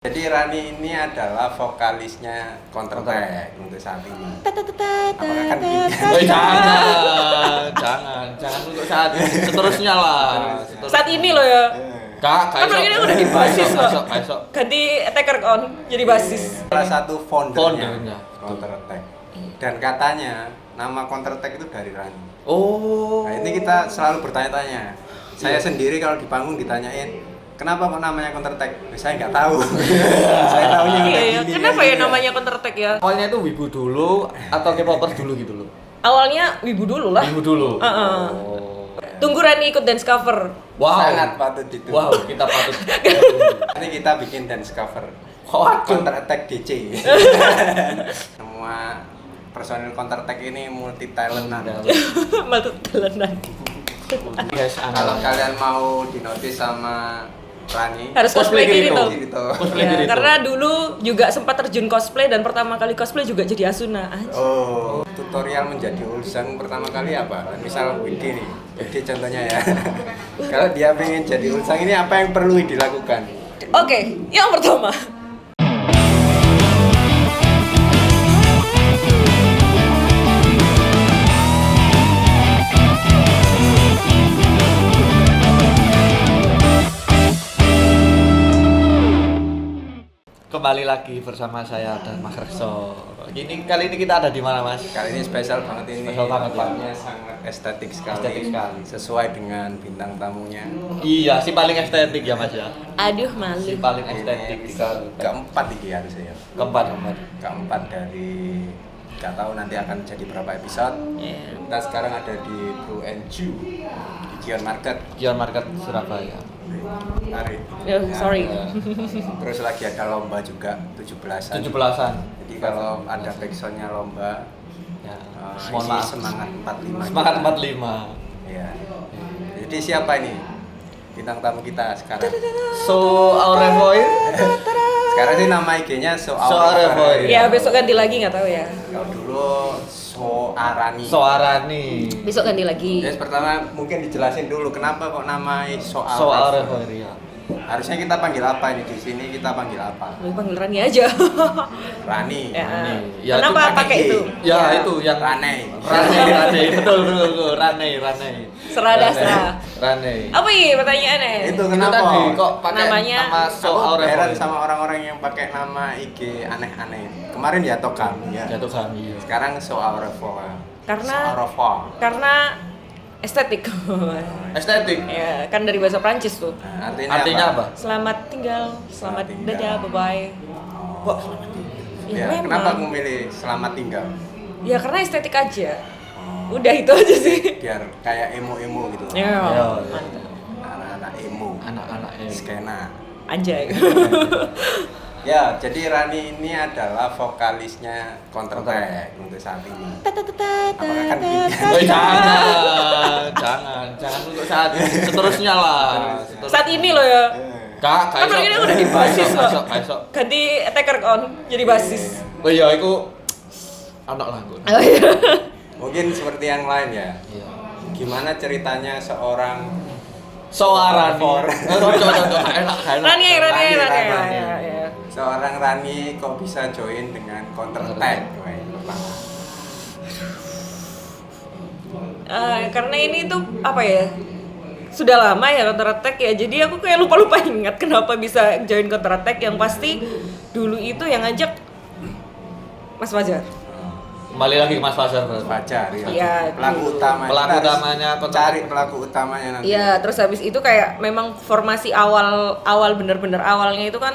Jadi Rani ini adalah vokalisnya Counter Attack untuk saat ini. Apakah akan bikin? Jangan untuk saat seterusnya lah. Saat ini loh ya. Kak, Kan ini udah di basis loh. besok. Ganti attacker on jadi basis. Salah satu foundernya Foundernya. Counter Attack. Dan katanya nama Counter Attack itu dari Rani. Oh. Nah, ini kita selalu bertanya-tanya. Saya sendiri kalau di panggung ditanyain, kenapa kok namanya Counter Attack? Saya nggak tahu. Saya tahunya udah Iya, gini. kenapa ya namanya Counter Attack ya? Awalnya itu Wibu dulu atau K-popers dulu gitu loh? Awalnya Wibu dulu lah. Wibu dulu. Oh. Tunggu Rani ikut dance cover. Wow. Sangat patut itu. Wow, kita patut. Ini kita bikin dance cover. Waduh. Counter Attack DC. Semua personil Counter Attack ini multi talentan. Maltut talenan. Guys, Kalau kalian mau dinotis sama Rani, Harus cosplay gitu. Cosplay Ya, Kirito. karena dulu juga sempat terjun cosplay dan pertama kali cosplay juga jadi Asuna. Anjir. Oh, tutorial menjadi Ulsan pertama kali apa? Misal Widi nih, Widi contohnya ya. Kalau dia pengen jadi Ulsan ini apa yang perlu dilakukan? Oke, yang pertama. Kembali lagi bersama saya dan Mas Rekso. Kali ini kita ada di mana, Mas? Kali ini spesial banget ini. Spesial banget, Tempatnya sangat estetik sekali. Estetik sekali. Sesuai dengan bintang tamunya. Iya, si paling estetik ya, Mas ya. Aduh, Si malu. paling Ini estetik. episode keempat ini harusnya. Keempat. Keempat dari nggak tahu nanti akan jadi berapa episode. Yeah. Kita sekarang ada di Blue and Jew di Gion Market. Gion Market Surabaya. Hari. Oh, sorry. Terus lagi ada lomba juga 17-an. 17-an. Jadi kalau ada backsoundnya lomba, Ya. isi Mohon maaf. semangat 45. Semangat 45. Iya. Jadi siapa ini bintang tamu kita sekarang? So, Aurevoy. Sekarang sih nama IG-nya So Aurevoy. Ya, besok ganti lagi nggak tahu ya. Kalau dulu Soarani. Soarani. Besok ganti lagi. Yes, pertama mungkin dijelasin dulu kenapa kok namanya So Aurevoy ya. Harusnya kita panggil apa ini di sini kita panggil apa? Lu panggil Rani aja. Rani. Ya. Rani. Ya, Kenapa itu pakai pakai itu? Ya, itu yang Rane. Rane. Betul. Rane. Serada serah. Rane. Apa ini pertanyaannya? Itu Itu kenapa? tadi kok pakai Namanya- nama So Aku heran Aurevoy. sama orang-orang yang pakai nama IG aneh-aneh. Kemarin ya Tokam ya. Jatuh kami. Sekarang So Aurevoy. Karena- So Aurevoy. Karena estetik. Estetik. Ya, kan dari bahasa Prancis tuh. Nah, Artinya apa? Selamat tinggal, selamat tinggal. dadah, bye bye. Kok Ya, Ya, memang. kenapa memilih selamat tinggal? Ya karena estetik aja. Udah itu aja sih. Biar kayak emo-emo gitu. Ya, Ya. mantap. Anak-anak emo. anak-anak ini? Skena. Anjay. Ya, jadi Rani ini adalah vokalisnya Counter Attack untuk saat ini. Apakah akan bikin? Jangan untuk saat seterusnya lah. Saat ini loh ya. Kak, Kan ini udah di basis loh. besok. Ganti attacker on jadi basis. Oh iya, itu anak lah gue. Oh, iya. Mungkin seperti yang lain ya. Iya. Gimana ceritanya seorang Soarani. Rani. Rani. Ya. seorang Rani kok bisa join dengan Counter Attack? Wah, pertama. Karena ini tuh apa ya? Sudah lama ya Counter Attack ya. Jadi aku kayak lupa ingat kenapa bisa join Counter Attack. Yang pasti dulu itu yang ngajak Mas Fajar. Kembali lagi ke Mas Fajar. Fajar ya. Iya. Pelaku utama. Pelaku Kita harus utamanya Counter cari Attack. pelaku utamanya nanti. Iya, terus habis itu kayak memang formasi awal bener-bener awalnya itu kan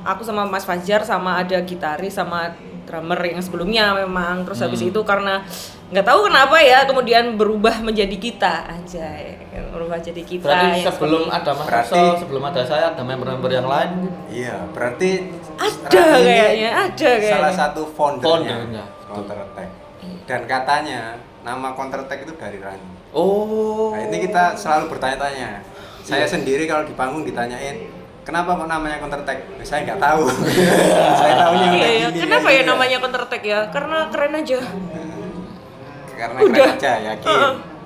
aku sama Mas Fajar sama ada gitaris sama drummer yang sebelumnya memang. Terus habis itu karena nggak tahu kenapa ya kemudian berubah menjadi kita aja, berubah jadi kita. Berarti yang sebelum seperti- ada Mas Berarti- Rekso, sebelum ada saya, ada member-member yang lain. Iya, berarti Ada Rani ini kayaknya, ada kayaknya. salah satu foundernya Foundernya. Counter Attack. Dan katanya nama Counter Attack itu dari Rani. Oh. Nah, ini kita selalu bertanya-tanya. Saya sendiri kalau di panggung ditanyain, kenapa kok namanya Counter Attack? Saya nggak tahu. Saya tahunya udah Iya, gini. kenapa kan, ya gitu. namanya Counter Attack ya? Karena keren aja. Karena Udah. keren aja, yakin.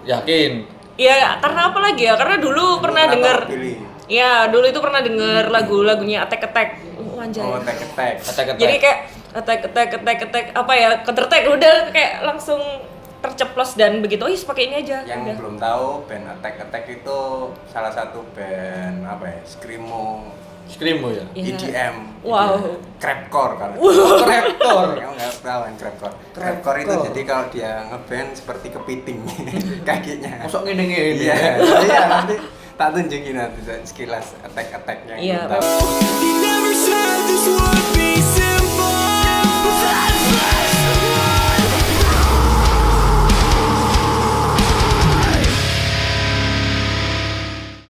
Yakin. Iya, karena apa lagi ya? Karena dulu pernah Kenapa denger. kok pilih? Ya, dulu itu pernah denger lagu-lagunya Attack Attack. anjay. Oh, attack. Jadi kayak attack apa ya, counter attack udah kayak langsung terceplos dan begitu, oh pakai ini aja. Yang udah. belum tahu, band Attack itu salah satu band apa ya, Screamo ya. Iya. EDM. Wow. Crapcore kalau. Crapcore. Kamu nggak tahu kan Crapcore? Crapcore itu jadi kalau dia ngeband seperti kepiting kakinya. Masuk ngene-ngene. Iya, iya nanti tak tunjukin nanti sekilas attack-attacknya. Iya, Belum tahu. You never said this would be simple.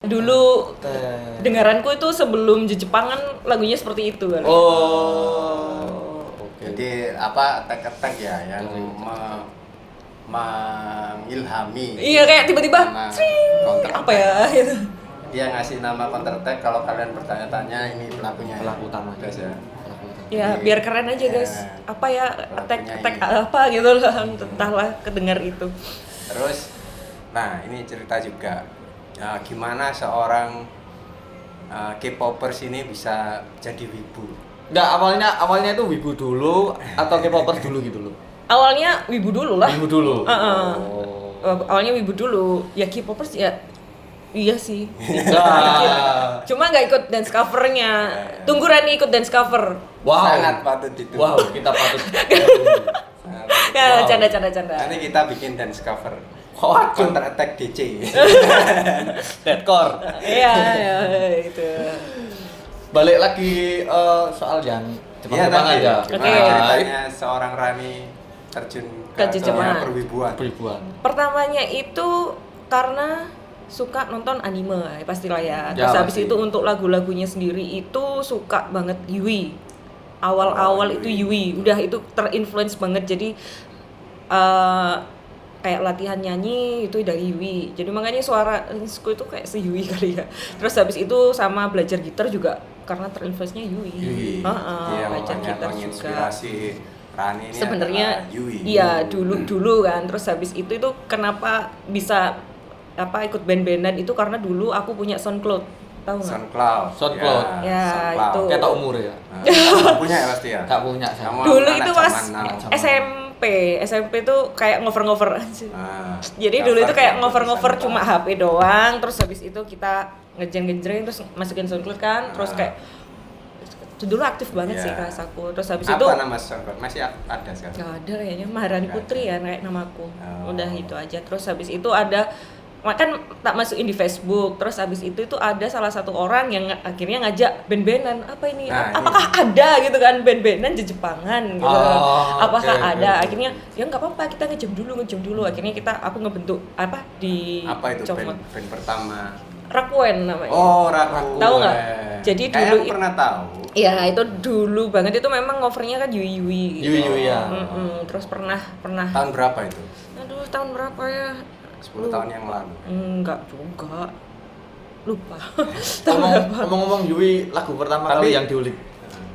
Dulu dengaranku itu sebelum Jepangan lagunya seperti itu kan. Oh. Oke. Jadi apa attack ya yang mengilhami. Iya kayak tiba-tiba nama cring, Counter apa ya gitu. Dia ngasih nama Counter Attack, kalau kalian bertanya-tanya ini pelakunya. Pelaku utamanya. Guys ya. Ya biar keren aja guys. Ya. Apa ya Lagunya attack ini. apa gitu lah, entahlah kedengar itu. Terus nah ini cerita juga gimana seorang K-popers ini bisa jadi wibu. Enggak, awalnya itu wibu dulu atau K-popers dulu gitu loh. Awalnya wibu dulu lah. Wibu dulu. Oh. Awalnya wibu dulu. Ya K-popers ya iya sih. Nah. Cuma nggak ikut dance covernya. Tunggu Rani ikut dance cover. Wow. Sangat patut itu. Wow, kita patut. Ya Wow. canda. Nanti kita bikin dance cover. Waduh. Counter Attack DC. Deadcore. Iya itu. Balik lagi soal yang Iya Jepang tadi. aja. Gimana Oke. ceritanya seorang Rani terjun Ke ke Jepangan. dunia perwibuan. Peribuan. Pertamanya itu karena suka nonton anime pastilah ya. Terus Ya, habis pasti. itu untuk lagu-lagunya sendiri itu suka banget Yui. Awal-awal Oh, itu Yui. Yui, udah itu terinfluence banget jadi kayak latihan nyanyi itu dari Yui. Jadi makanya suara ku itu kayak si Yui kali ya. Terus habis itu sama belajar gitar juga karena terinfluence-nya Yui. Yui. Dia Belajar makanya gitar juga. menginspirasi Rani ini Sebenarnya adalah Yui. iya dulu kan. Terus habis itu kenapa bisa ikut band-bandan itu karena dulu aku punya SoundCloud, tahu nggak? SoundCloud. Ya, SoundCloud. itu. Kayak tak umur ya. Nah, kamu punya ya pasti ya? Gak punya saya. Kamu Dulu anak itu pas zaman now. SMP tuh kayak ngover-ngover aja. Nah, Jadi dulu itu kayak cover ngover-ngover tulisan cuma apa? HP doang, terus habis itu kita ngejreng terus masukin SoundCloud kan, terus kayak dulu aktif banget Iya. sih rasaku. Terus habis Apa itu nama SoundCloud? Masih ada sekarang? gak ada kayaknya Maharani Nggak Putri ya kayak namaku. Oh. Udah itu aja. Terus habis itu ada kan tak masukin di Facebook. Terus habis itu ada salah satu orang yang akhirnya ngajak band-bandan. Apa ini? Nah, Apakah ada gitu kan band-bandan Jepangan gitu. Oh, Apakah oke, ada? oke. Akhirnya ya nggak apa-apa kita ngejam dulu. Akhirnya aku ngebentuk di Apa itu Coklat. band pertama? Rakuen namanya. Oh, Rakuen. Tahu nggak? Jadi Kayak dulu aku pernah tahu. Iya, itu dulu banget itu memang ngovernya kan Yui gitu. Yui ya. Terus pernah Tahun berapa itu? aduh tahun berapa ya? 10 tahun yang lalu. Enggak juga. Lupa. Tahun berapa? Ngomong-ngomong Yui, lagu pertama Tapi- kali yang diulik.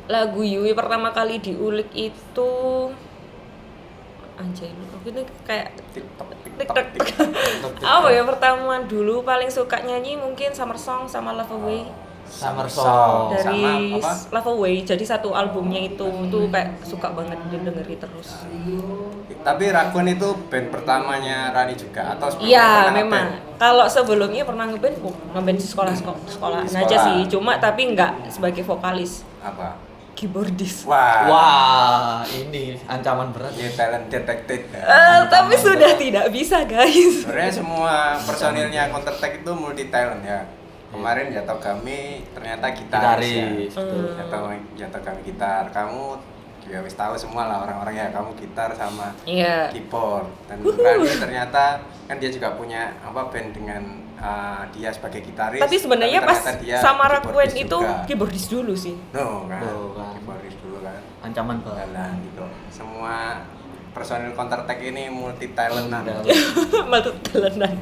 Lagu Yui pertama kali diulik itu anjay, aku ini kayak TikTok. apa ya pertama dulu paling suka nyanyi mungkin Summer Song sama Love Away. Summer Song. Dari Sama apa? Love Away, jadi satu albumnya itu kayak suka banget didengeri terus. Tapi Rakuen itu band pertamanya Rani juga atau sebelumnya Iya pernah memang. ngeband? Kalau sebelumnya pernah ngeband di sekolahan Sekolah. aja sih. Cuma tapi nggak sebagai vokalis, Apa? keyboardis. Wah. Wah, ini ancaman berat. Ini talent detected. Tapi sudah tidak bisa guys. Sebenarnya semua personilnya Counter Attack itu multi talent ya. Kemarin Yato kami ternyata gitaris. Gitaris. Ya. Yato kami gitar. Kamu juga wis tahu semua lah orang-orang ya. Kamu gitar sama Iya. keyboard. Dan Rani ternyata kan dia juga punya band dengan dia sebagai gitaris. Tapi sebenarnya pas ternyata dia sama Rakuen keyboardis itu juga. keyboardis dulu sih. No kan. Tuh, kan. Keyboardis dulu kan. Ancaman berat. Jalan gitu. Semua personil Counter Attack ini multi talentan. Matut dalenan.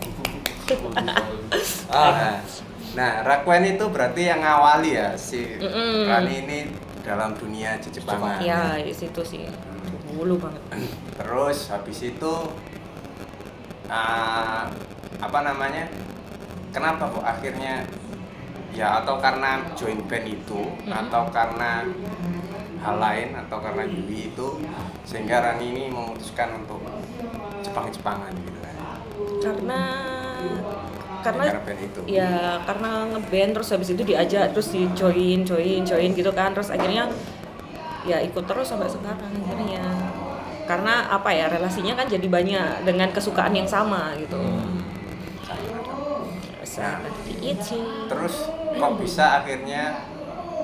Nah, Rakuen itu berarti yang ngawali ya si Rani ini dalam dunia Jepangan. Ya di situ sih. Dulu banget. Terus habis itu apa namanya? Kenapa kok akhirnya ya atau karena join band itu atau karena hal lain atau karena Yui itu sehingga Rani ini memutuskan untuk Jepang-Jepangan gitu kan. Karena band itu. ya karena ngeband terus habis itu diajak terus di join gitu kan, terus akhirnya ya ikut terus sampai sekarang akhirnya. Karena apa ya, relasinya kan jadi banyak dengan kesukaan yang sama gitu. Seperti itu. Terus kok bisa akhirnya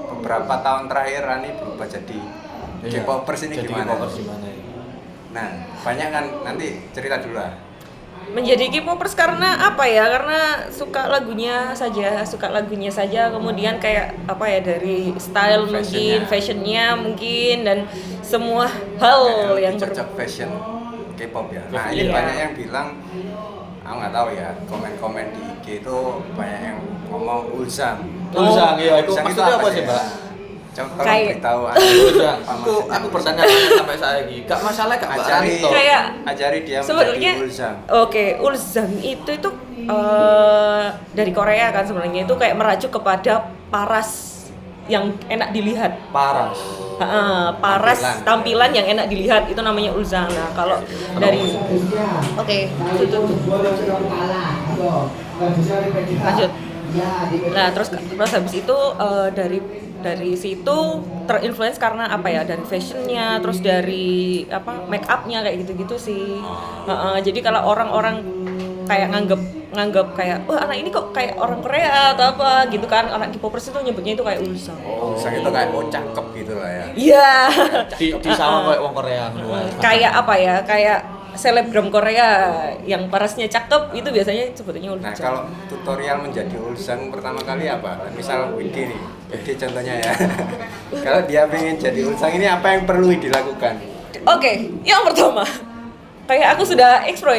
beberapa tahun terakhir Rani berubah jadi K-popers ini jadi gimana? K-popers gimana ya? Nah, banyak kan, nanti cerita dulu lah. Menjadi K-popers karena apa ya? Karena suka lagunya saja, kemudian kayak apa ya, dari style mungkin, fashionnya mungkin, dan semua hal yang cocok fashion K-pop ya. Nah, ini Iya. banyak yang bilang, aku nggak tahu ya, komen-komen di IG itu banyak yang ngomong Ulzang. Ulzang, iya, itu Ulzang maksudnya apa sih, ya? Mbak? Coba tolong Kayak- beritahu Ulzang, apa aku maksudnya bertanya Ulzang. sampai saya lagi. Gak masalah gak Mbak Ajari, Rani toh. Kayak ajari dia sebenarnya menjadi Ulzang. oke, Ulzang itu dari Korea kan sebenarnya, itu kayak merajuk kepada paras yang enak dilihat. Paras. Paras tampilan yang enak dilihat itu namanya Ulzang. Nah, kalau dari tutup. Lanjut. Nah, terus habis itu dari situ terinfluence karena apa ya, dari fashionnya, terus dari apa, make upnya kayak gitu-gitu sih. Jadi kalau orang-orang kayak nganggap kayak, wah anak ini kok kayak orang Korea atau apa gitu kan, anak K-popers itu nyebutnya itu kayak Ulzang. Ulzang itu kayak cakep gitu lah ya. Iya. Di sama kayak wong Korea luar. Kayak apa ya, kayak selebgram Korea yang parasnya cakep itu biasanya sebetulnya Nah, Ulzang. kalau tutorial menjadi Ulzang pertama kali apa? Misal Widi nih, Widi contohnya ya. Kalau dia pengen jadi Ulzang ini apa yang perlu dilakukan? Oke, yang pertama, kayak aku sudah expert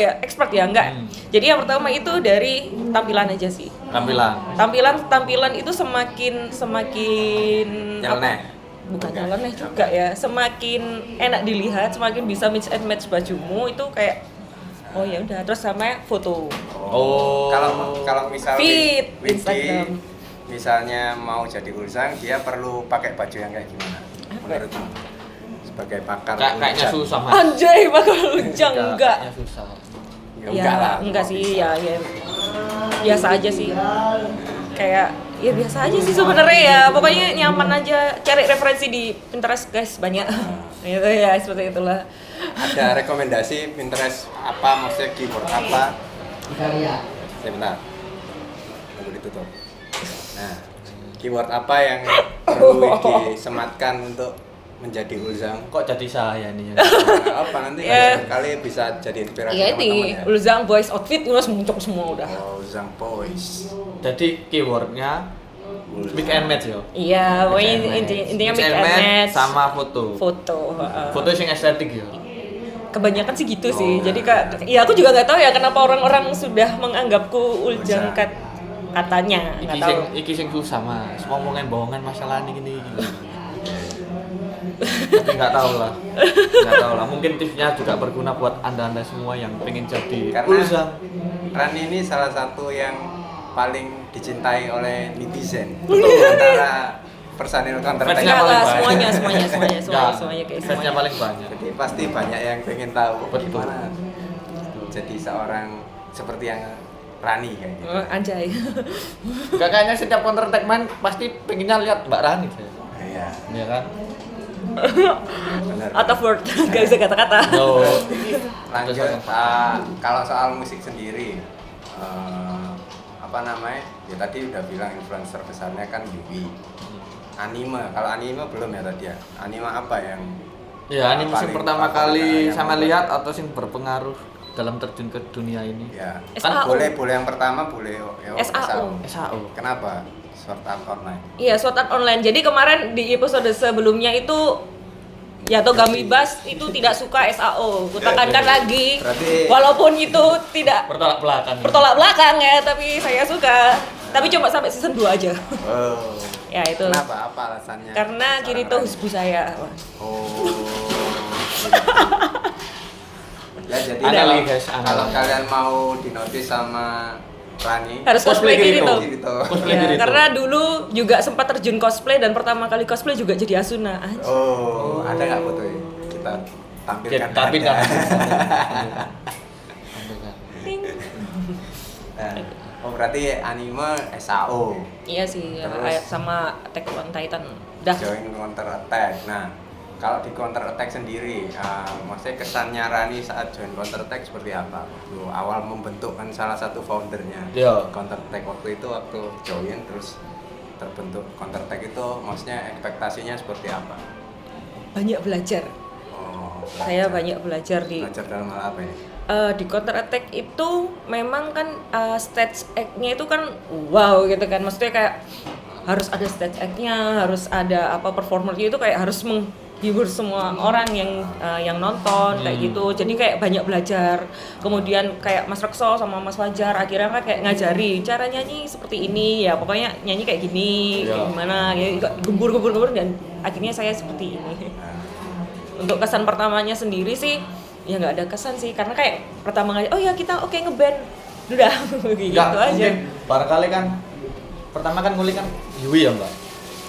ya, enggak. Jadi yang pertama itu dari tampilan aja sih. Tampilan itu semakin Nyeleneh. Bukan nyeleneh juga ya, semakin enak dilihat, semakin bisa mix and match bajumu itu kayak, oh ya udah, terus sama foto. Oh. Kalau misal Feed Widi Instagram. misalnya mau jadi Ulzang, dia perlu pakai baju yang kayak gimana? Menurutmu? Sebagai pakar Kayaknya Ulzang. susah Mas. Anjay, bakal Ulzang enggak. Kayaknya susah. Ya, Enggak sih, ya biasa aja sih. Kayak ya biasa aja sih sebenarnya ya. Pokoknya nyaman aja. Cari referensi di Pinterest guys, banyak. Gitu ya, seperti itulah. Ada rekomendasi Pinterest apa, maksudnya keyword apa? Sebentar. Tunggu ditutup. Nah, keyword apa yang perlu disematkan untuk menjadi Ulzang? Kok jadi saya nih? Nah, apa nanti Ya. kali bisa jadi inspirasi Iya ini teman-teman ya? Ulzang boys outfit udah muncul semua udah. Ulzang Boys. Jadi keywordnya mix and match yo. Iya, pokoknya intinya mix and match sama foto. foto. Foto yang estetik yo. Kebanyakan sih gitu sih. Jadi kak, ya aku juga nggak tahu ya kenapa orang-orang sudah menganggapku Ulzang katanya. Nggak tahu. Iki sing susah Mas. Ngomongin bohongan masalah ini gini. Tapi nggak tahu lah. Mungkin tipsnya juga berguna buat anda semua yang pengen jadi Karena Ulzang. Rani ini salah satu yang paling dicintai oleh netizen antara personil Counter Attack. Fansnya Enggak paling lah, banyak. semuanya kayak Fansnya semuanya. paling banyak. Jadi pasti banyak yang pengen tahu Betul. gimana jadi seorang seperti yang Rani kayak gitu. Anjay. Gak kayaknya setiap Counter Attack main pasti pengennya lihat Mbak Rani saya. Iya, Iya kan? benar. Out of word, gak bisa kata-kata. No. Lanjut, kalau soal musik sendiri, apa namanya? Ya tadi udah bilang influencer besarnya kan Yui. Anime, kalau anime belum ya tadi ya. Anime apa yang Ya, ini musim paling pertama favorit kali yang sama membuat- lihat atau sing berpengaruh dalam terjun ke dunia ini. Ya, SAO. boleh yang pertama boleh ya, SAO. SAO. Kenapa? Sword Art Online. Iya, Sword Art Online. Jadi kemarin di episode sebelumnya itu ya Togami Bass itu tidak suka SAO. Kutekankan lagi. Berarti- Walaupun itu tidak Bertolak belakang. bertolak belakang ya, tapi saya suka. Tapi cuma sampai season 2 aja. Oh. Ya itu. Kenapa? Apa alasannya? Karena Kirito Seorang husbu saya. Oh. Ya jadi Anali, kalau, guys, anali. kalau kalian mau dinotis sama Rani harus cosplay Kirito. Cosplay Ya, Kirito. karena dulu juga sempat terjun cosplay dan pertama kali cosplay juga jadi Asuna. Anjir. Oh, ada nggak foto ini? Kita tampilkan. Tapi kan. Ting. Nah, oh berarti anime SAO. Iya sih, ya, Terus? sama Attack on Titan. Dah. Join Counter Attack. Nah, kalau di Counter Attack sendiri, maksudnya kesannya Rani saat join Counter Attack seperti apa? Waktu awal membentuk kan salah satu foundernya Iya. Counter Attack waktu itu waktu join terus terbentuk Counter Attack itu, maksudnya ekspektasinya seperti apa? Banyak belajar. Oh, Saya banyak belajar di belajar dalam hal apa ini? di Counter Attack itu memang kan stage act-nya itu kan wow gitu kan. Maksudnya kayak harus ada stage act-nya, harus ada apa performernya itu kayak harus menghibur semua orang yang nonton kayak gitu. Jadi kayak banyak belajar. Kemudian kayak Mas Rekso sama Mas Fajar akhirnya kan kayak ngajari cara nyanyi seperti ini ya. Pokoknya nyanyi kayak gini, Ya. kayak gimana ya gembur dan akhirnya saya seperti ini. Untuk kesan pertamanya sendiri sih ya nggak ada kesan sih karena kayak pertama kali oh ya kita oke ngeband udah gitu Enggak, aja. mungkin barangkali kan pertama kan ngulik kan Yui ya mbak.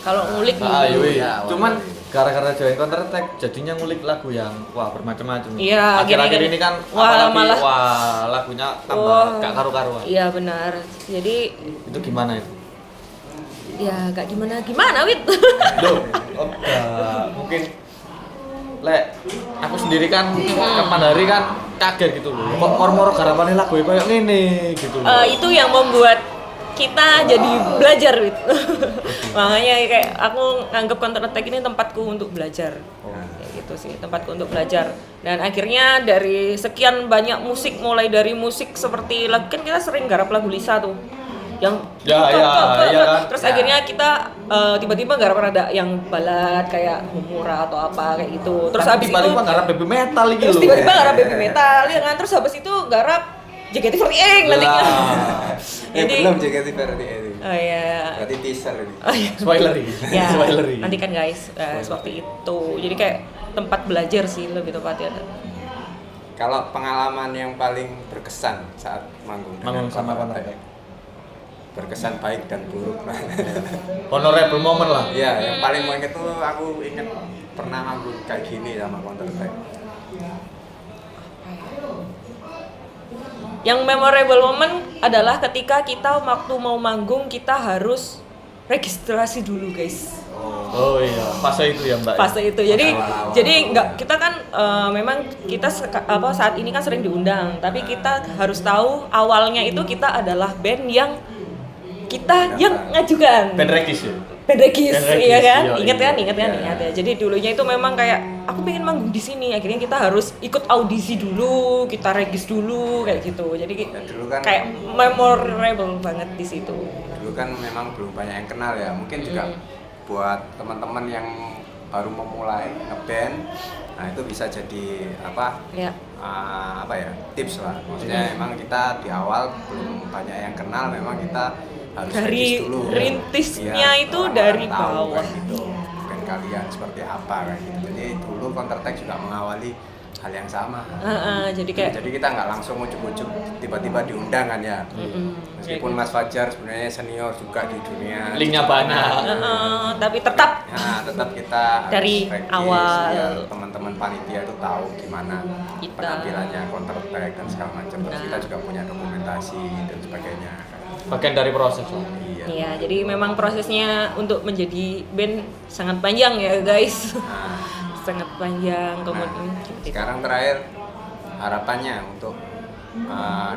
Kalau ngulik Yui. Ya, Cuman awalnya. gara-gara join Counter Attack jadinya ngulik lagu yang wah bermacam-macam. Iya, Akhir-akhir akhirnya ini kan wah, apalagi malah- wah lagunya tambah Wah. gak karu-karuan. Iya benar. Jadi Itu gimana itu? ya gak gimana Wit. Loh, mungkin Lek, aku sendiri kan kapan hari kan kaget gitu loh. Kok moro-moro garapane lagu kayak ngene gitu loh. Itu yang membuat kita jadi belajar Wit. Makanya kayak aku nganggep Counter Attack ini tempatku untuk belajar. Kayak gitu sih, tempatku untuk belajar. Dan akhirnya dari sekian banyak musik, mulai dari musik seperti lagu kan kita sering garap lagu Lisa tuh. Yang Ya, kan. terus Ya. akhirnya kita tiba-tiba garap ada yang balad kayak Humura atau apa kayak gitu. Terus Kan habis itu tiba-tiba garap baby metal iki terus loh. tiba-tiba garap baby metal ya kan. Terus habis itu garap JKT48 nantinya. Jadi belum JKT48 itu. oh ya. Berarti teaser ini. Oh, iya. Spoilery. Ya, Spoilery. nanti kan guys, seperti itu. Jadi kayak tempat belajar sih lebih tepatnya. Kalau pengalaman yang paling berkesan saat manggung dengan Manggung sama Counter Counter Attack, Attack. berkesan baik dan buruk lah. Honorable moment lah. Iya, yang paling mau inget tuh aku inget pernah manggung kayak gini sama Counter Attack. Yang memorable moment adalah ketika kita waktu mau manggung kita harus registrasi dulu guys. Oh iya, fase itu ya Mbak. Fase itu. Jadi Awal-awal. jadi nggak kita kan memang kita saat ini kan sering diundang, tapi kita harus tahu awalnya itu kita adalah band yang kita yang ngajukan. Band Regis ya. Band Regis, Band Regis, iya kan? iya, Ingat iya. kan? Ingat Iya. ya. Jadi dulunya itu memang kayak aku pengen manggung di sini. Akhirnya kita harus ikut audisi dulu, kita regis dulu kayak gitu. Jadi Ya, dulu kan- kayak memorable banget di situ. Dulu kan memang belum banyak yang kenal ya. Mungkin juga buat teman-teman yang baru memulai ngeband, nah itu bisa jadi apa? Ya. Apa ya? Tips lah. Maksudnya emang kita di awal belum banyak yang kenal, memang kita harus Dari regis dulu. rintisnya Iya, itu orang-orang dari tahu bawah. kayak gitu. Band kalian seperti apa kayak gitu. Jadi dulu Counter Attack juga mengawali hal yang sama. Jadi kayak Jadi kita nggak langsung ujuk-ujuk tiba-tiba diundang kan ya. Meskipun Mas Fajar sebenarnya senior juga di dunia. Linknya banyak. tapi tetap Nah, tetap kita harus Dari regis, awal. biar teman-teman panitia itu tahu gimana Kita. penampilannya Counter Attack dan segala macam. Terus kita juga punya dokumentasi dan sebagainya. Bagian dari proses lah. Iya. Iya, jadi memang prosesnya untuk menjadi band sangat panjang ya guys. Nah, Sangat panjang nah, kemudian. sekarang terakhir harapannya untuk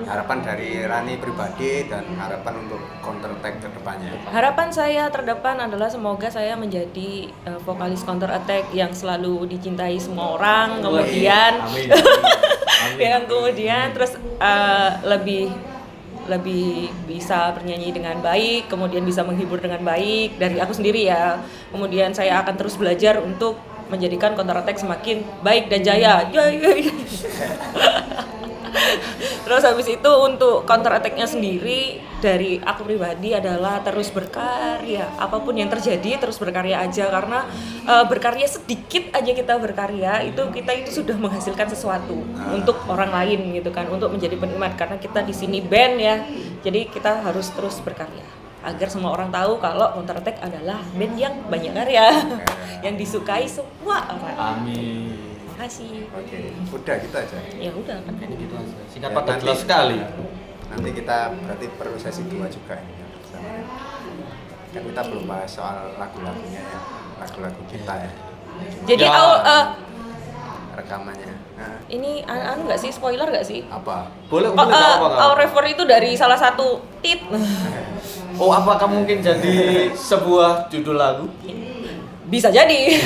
harapan dari Rani pribadi dan harapan untuk Counter Attack ke depannya. Harapan saya terdepan adalah semoga saya menjadi vokalis Counter Attack yang selalu dicintai semua orang. Kemudian Amin. yang kemudian terus lebih bisa bernyanyi dengan baik, kemudian bisa menghibur dengan baik dari aku sendiri ya. Kemudian saya akan terus belajar untuk menjadikan Counter Attack semakin baik dan jaya. Terus habis itu untuk counter attack-nya sendiri dari aku pribadi adalah terus berkarya. Apapun yang terjadi terus berkarya aja, karena berkarya sedikit aja kita berkarya itu sudah menghasilkan sesuatu untuk orang lain gitu kan, untuk menjadi penikmat, karena kita di sini band ya. Jadi kita harus terus berkarya agar semua orang tahu kalau Counter Attack adalah band yang banyak karya, yang disukai semua orang. Amin. Terima kasih. Oke, udah gitu aja. Ya udah kan. Ini gitu aja. Singkat Ya, padat nanti- jelas sekali. Nanti kita berarti perlu sesi 2 juga ini ya, bersama. Kan kita belum bahas soal lagu-lagunya ya, lagu-lagu kita ya, Jadi Ya. rekamannya. Nah, ini anu nggak sih, spoiler nggak sih? apa? Boleh boleh nggak apa-apa. Our Refer itu dari salah satu tit. Oh, apakah mungkin jadi sebuah judul lagu? Bisa jadi.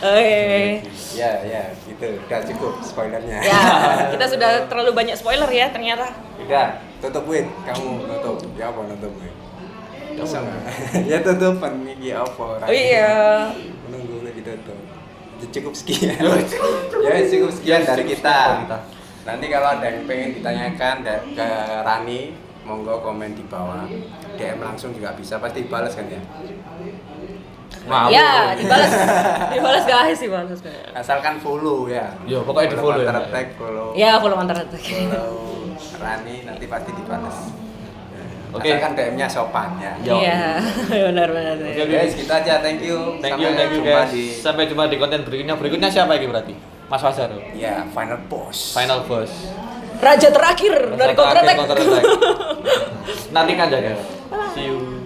Oke. Ya, gitu. Udah cukup spoilernya. Ya, kita sudah terlalu banyak spoiler ya ternyata. Udah, tutup Win. Kamu tutup. Ya apa nutup Win? Bisa nggak? Ya tutupan iki apa? Oh iya. Menunggu lagi tutup. Ya, cukup sekian. Ya cukup sekian dari kita. Nanti kalau ada yang pengen ditanyakan ke Rani, monggo komen di bawah. DM langsung juga bisa, pasti balas kan ya. Maaf. Ya, dibalas guys, dibalas guys. Asalkan follow ya. Yo, pokoknya di-follow ya. Counter Attack, follow. Ya, follow Counter Attack. Follow Rani, nanti pasti dibalas. Oke. Asalkan DM-nya sopan ya. Yo. Iya, benar. Oke, Guys, gitu aja. Thank you. Thank you jumpa guys. di Sampai jumpa di konten berikutnya. Berikutnya siapa lagi berarti? Mas Fajar. ya final boss. Final boss. Raja terakhir dari Counter Attack. Nantikan aja guys. See you.